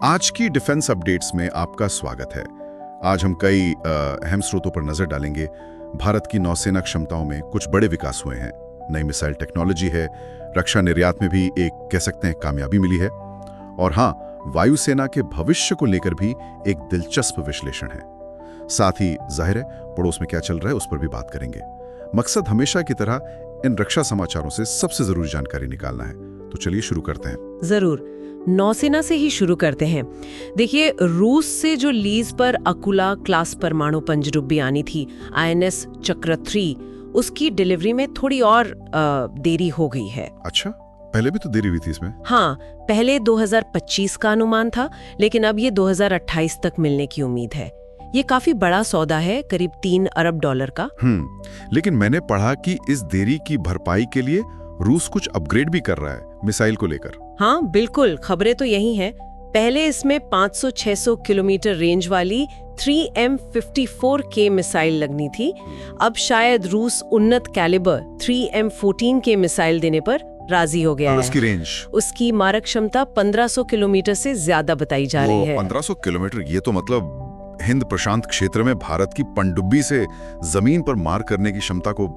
आज की defence updates में आपका स्वागत है। आज हम कई अहम स्रोतों पर नजर डालेंगे। भारत की नौसेना क्षमताओं में कुछ बड़े विकास हुए हैं, नई मिसाइल टेक्नोलॉजी है, रक्षा निर्यात में भी एक कह सकते हैं कामयाबी मिली है, और हाँ, वायुसेना के भविष्य को लेकर भी एक दिलचस्प विश्लेषण है। साथ ही जाहिर है पड़ोस में क्या चल रहा है उस पर भी बात करेंगे। मकसद हमेशा की तरह इन रक्षा समाचारों से सबसे जरूरी जानकारी निकालना है। तो चलिए शुरू करते हैं। जरूर, नौसेना से ही शुरू करते हैं। देखिए, रूस से जो लीज पर अकुला क्लास परमाणु पनडुब्बी आनी थी INS चक्र 3, उसकी डिलीवरी में थोड़ी और देरी हो गई है। अच्छा, पहले भी तो देरी हुई थी इसमें? हाँ, पहले 2025 का अनुमान था, लेकिन अब ये 2028 तक मिलने की उम्मीद है। ये काफी बड़ा सौदा है, करीब $3 अरब का। लेकिन मैंने पढ़ा कि इस देरी की भरपाई के लिए रूस कुछ अपग्रेड भी कर रहा है मिसाइल को लेकर। हाँ बिल्कुल, खबरें तो यही हैं। पहले इसमें 500-600 किलोमीटर रेंज वाली 3M54K मिसाइल लगनी थी। अब शायद रूस उन्नत कैलिबर 3M14K मिसाइल देने पर राजी हो गया है। उसकी रेंज, उसकी मारक क्षमता 1500 किलोमीटर से ज्यादा बताई जा रही है। 1500 किलोमीटर, ये तो मतलब हिंद प्रशांत क्षेत्र में भारत की पनडुब्बी से जमीन पर मार करने की क्षमता को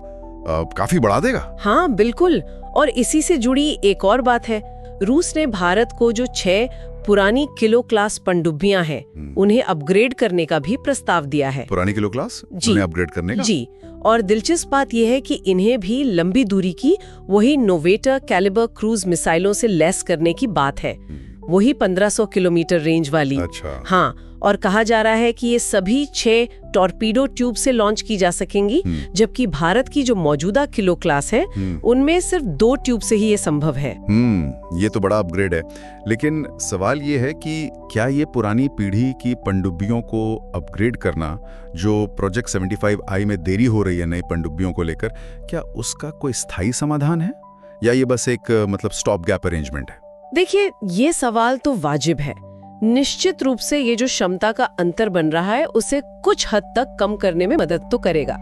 काफी बढ़ा देगा। हाँ बिल्कुल, और इसी से जुड़ी एक और बात है। रूस ने भारत को जो 6 पुरानी किलो क्लास पनडुब्बियां हैं, उन्हें अपग्रेड करने का भी प्रस्ताव दिया है। पुरानी किलो क्लास उन्हें अपग्रेड करने का? जी, और दिलचस्प बात यह है कि इन्हें भी लंबी दूरी की वही नोवेटर कैलिबर क्रूज मिसाइलों से लैस करने की बात है, वही 1500 किलोमीटर रेंज वाली। अच्छा। हाँ, और कहा जा रहा है कि ये सभी 6 टॉर्पीडो ट्यूब से लॉन्च की जा सकेंगी, जबकि भारत की जो मौजूदा किलो क्लास है उनमें सिर्फ 2 ट्यूब से ही ये संभव है। ये तो बड़ा अपग्रेड है। लेकिन सवाल ये है कि क्या ये पुरानी पीढ़ी की पनडुब्बियों को अपग्रेड करना, जो प्रोजेक्ट 75I में देरी हो रही है नई पनडुब्बियों को लेकर, क्या उसका कोई स्थायी समाधान है या ये बस एक स्टॉप गैप अरेंजमेंट है? देखिए, ये सवाल तो वाजिब है। निश्चित रूप से ये जो क्षमता का अंतर बन रहा है उसे कुछ हद तक कम करने में मदद तो करेगा,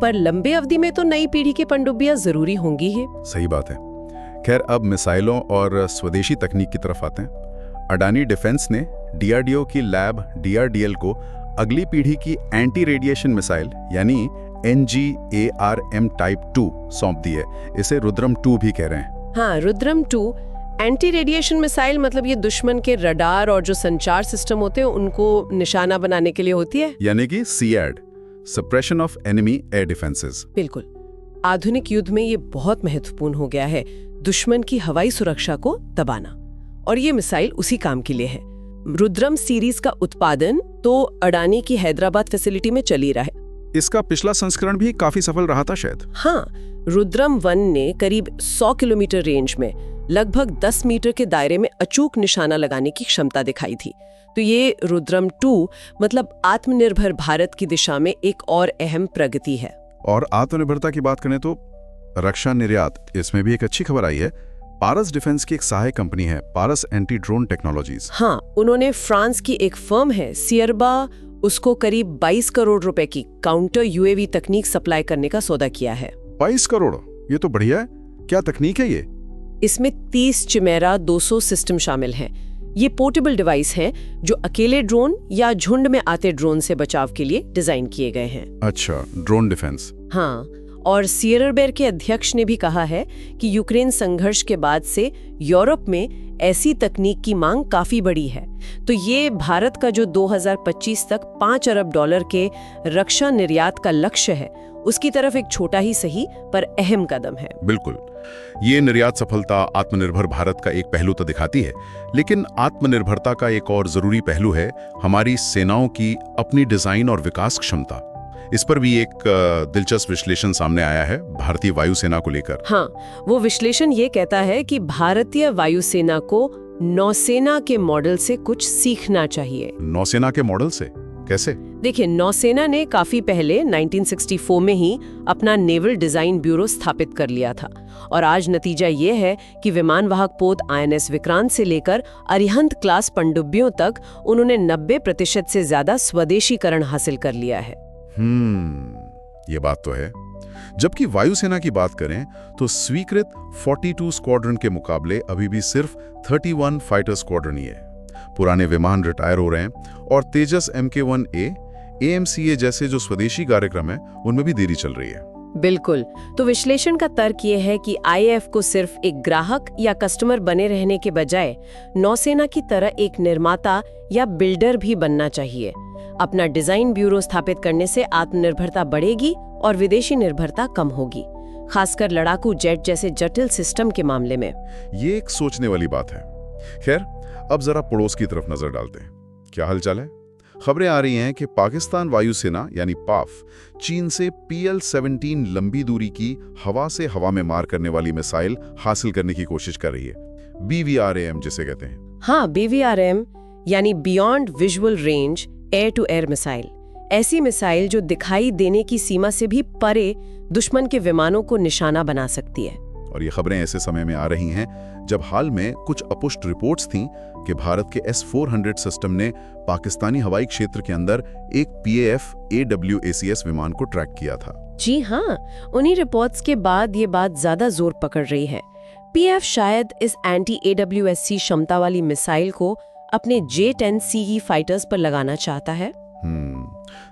पर लंबे अवधि में तो नई पीढ़ी की पनडुब्बियां जरूरी होंगी ही। सही बात है। खैर, अब मिसाइलों और स्वदेशी तकनीक की तरफ आते हैं। अडानी डिफेंस ने DRDO की लैब DRDL को अगली पीढ़ी की एंटी रेडिएशन मिसाइल यानी NGARM टाइप 2 सौंप दी है। इसे रुद्रम 2 भी कह रहे हैं। हाँ, रुद्रम 2 एंटी रेडिएशन मिसाइल, मतलब ये दुश्मन के रडार और जो संचार सिस्टम होते हैं उनको निशाना बनाने के लिए होती है, यानी कि SEAD, suppression of enemy air defences. बिल्कुल, आधुनिक युद्ध में ये बहुत महत्वपूर्ण हो गया है, दुश्मन की हवाई सुरक्षा को दबाना, और ये मिसाइल उसी काम के लिए है। रुद्रम सीरीज का उत्पादन तो अडानी की हैदराबाद फैसिलिटी में चल ही रहा है। इसका पिछला संस्करण भी काफी सफल रहा था शायद। हाँ, रुद्रम 1 ने करीब 100 किलोमीटर रेंज में लगभग 10 मीटर के दायरे में अचूक निशाना लगाने की क्षमता दिखाई थी। तो ये रुद्रम 2 मतलब आत्मनिर्भर भारत की दिशा में एक और अहम प्रगति है। और आत्मनिर्भरता की बात करें तो रक्षा निर्यात, इसमें भी एक अच्छी खबर आई है। पारस डिफेंस की एक सहायक कंपनी है, पारस एंटी ड्रोन टेक्नोलॉजीज। हाँ, उन्होंने फ्रांस की एक फर्म है सियरबा, उसको करीब 22 करोड़ रुपए की काउंटर UAV तकनीक सप्लाई करने का सौदा किया है। 22 करोड़, ये तो बढ़िया है। क्या तकनीक है ये? इसमें 30 चिमेरा 200 सिस्टम शामिल हैं। ये पोर्टेबल डिवाइस हैं जो अकेले ड्रोन या झुंड में आते ड्रोन से बचाव के लिए डिजाइन किए गए हैं। अच्छा, ड्रोन डिफेंस। हाँ, और सियरबेर के अध्यक्ष ने भी कहा है कि यूक्रेन संघर्ष के बाद से यूरोप में ऐसी तकनीक की मांग काफी बढ़ी है। तो ये भारत का जो 2025 तक $5 अरब के रक्षा निर्यात का लक्ष्य है, उसकी तरफ एक छोटा ही सही पर अहम कदम है। बिल्कुल, ये निर्यात सफलता आत्मनिर्भर भारत का एक पहलू तो दिखाती है, लेकिन आत्मनिर्भरता का एक और जरूरी पहलू है हमारी सेनाओं की अपनी डिजाइन और विकास क्षमता। इस पर भी एक दिलचस्प विश्लेषण सामने आया है भारतीय वायुसेना को लेकर। हाँ, वो विश्लेषण ये कहता है कि भारतीय वायुसेना को नौसेना के मॉडल से कुछ सीखना चाहिए। नौसेना के मॉडल से कैसे? देखिए, नौसेना ने काफी पहले 1964 में ही अपना नेवल डिजाइन ब्यूरो स्थापित कर लिया था, और आज नतीजा ये है कि विमान वाहक पोत INS विक्रांत से लेकर अरिहंत क्लास पनडुब्बियों तक उन्होंने 90% से ज्यादा स्वदेशीकरण हासिल कर लिया है। ये बात तो है। जबकि वायुसेना की बात करें तो स्वीकृत 42 स्क्वाड्रन के मुकाबले अभी भी सिर्फ 31 फाइटर स्क्वाड्रन ही है। पुराने विमान रिटायर हो रहे हैं और तेजस MK1A, AMCA जैसे जो स्वदेशी कार्यक्रम है उनमें भी देरी चल रही है। बिल्कुल। तो विश्लेषण का तर्क ये है कि IAF को सिर्फ एक ग्राहक या कस्टमर बने रहने के बजाय नौसेना की तरह एक निर्माता या बिल्डर भी बनना चाहिए। अपना डिजाइन ब्यूरो स्थापित करने से आत्मनिर्भरता बढ़ेगी और विदेशी निर्भरता कम होगी, खासकर लड़ाकू जेट जैसे जटिल सिस्टम के मामले में। ये एक सोचने वाली बात है। खैर, अब जरा पड़ोस की तरफ नजर डालते हैं। क्या हालचाल है? खबरें आ रही हैं कि पाकिस्तान वायुसेना यानी पाफ चीन से PL-17 लंबी दूरी की हवा से हवा में मार करने वाली मिसाइल हासिल करने की कोशिश कर रही है। BVRAM जिसे कहते हैं। हाँ, BVRAM यानी beyond visual range air to air missile. ऐसी मिसाइल जो दिखाई देने की सीमा से भी परे दुश्मन के विमानों को निशाना बना सकती है। और ये खबरें ऐसे समय में आ रही हैं जब हाल में कुछ अपुष्ट रिपोर्ट्स थीं कि भारत के S-400 सिस्टम ने पाकिस्तानी हवाई क्षेत्र के अंदर एक PAF AWACS विमान को ट्रैक किया था। जी हाँ, उन्हीं रिपोर्ट्स के बाद ये बात ज्यादा जोर पकड़ रही है। PAF शायद इस एंटी AWSC क्षमता वाली मिसाइल को अपने J-10CE फाइटर्स पर लगाना चाहता है।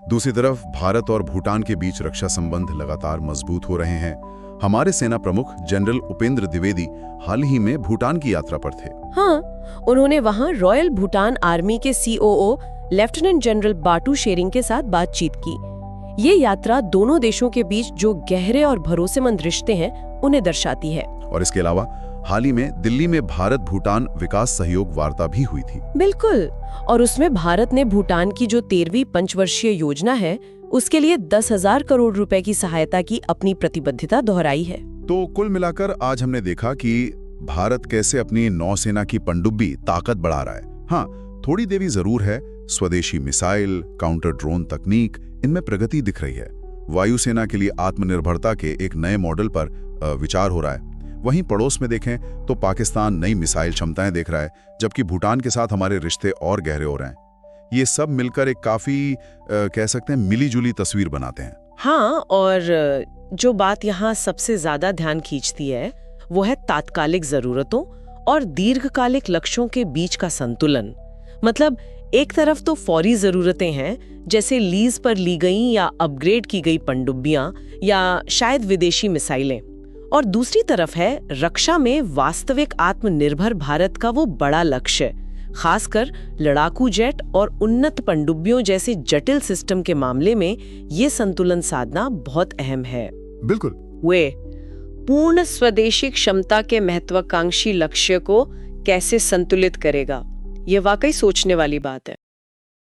दूसरी तरफ भारत और भूटान के बीच रक्षा संबंध लगातार मजबूत हो रहे हैं। हमारे सेना प्रमुख जनरल उपेंद्र द्विवेदी हाल ही में भूटान की यात्रा पर थे। हाँ, उन्होंने वहां रॉयल भूटान आर्मी के COO लेफ्टिनेंट जनरल बाटू शेरिंग के साथ बातचीत की। ये यात्रा दोनों देशों के बीच जो गहरे और भरोसेमंद रिश्ते हैं उन्हें दर्शाती है। और इसके अलावा हाल ही में दिल्ली में भारत भूटान विकास सहयोग वार्ता भी हुई थी। बिल्कुल, और उसमें भारत ने भूटान की जो 13वीं पंचवर्षीय योजना है उसके लिए 10,000 करोड़ रुपए की सहायता की अपनी प्रतिबद्धता दोहराई है। तो कुल मिलाकर आज हमने देखा कि भारत कैसे अपनी नौसेना की पनडुब्बी ताकत बढ़ा रहा है। हाँ, थोड़ी देरी जरूर है। स्वदेशी मिसाइल, काउंटर ड्रोन तकनीक, इनमें प्रगति दिख रही है। वायुसेना के लिए आत्मनिर्भरता के एक नए मॉडल पर विचार हो रहा है। वहीं पड़ोस में देखें तो पाकिस्तान नई मिसाइल क्षमताएं देख रहा है, जबकि भूटान के साथ हमारे रिश्ते और गहरे हो रहे हैं। ये सब मिलकर एक काफी कह सकते हैं मिली-जुली तस्वीर बनाते हैं। हाँ, और जो बात यहाँ सबसे ज्यादा ध्यान खींचती है वो है तात्कालिक जरूरतों और दीर्घकालिक लक्ष्यों के बीच का संतुलन। मतलब एक तरफ तो फौरी जरूरतें हैं, जैसे लीज पर ली गई या अपग्रेड की गई पनडुब्बियां या शायद विदेशी मिसाइलें, और दूसरी तरफ है रक्षा में वास्तविक आत्मनिर्भर भारत का वो बड़ा लक्ष्य, खासकर लड़ाकू जेट और उन्नत पनडुब्बियों जैसे जटिल सिस्टम के मामले में ये संतुलन साधना बहुत अहम है। बिल्कुल। वे पूर्ण स्वदेशी क्षमता के महत्वाकांक्षी लक्ष्य को कैसे संतुलित करेगा, ये वाकई सोचने वाली बात है।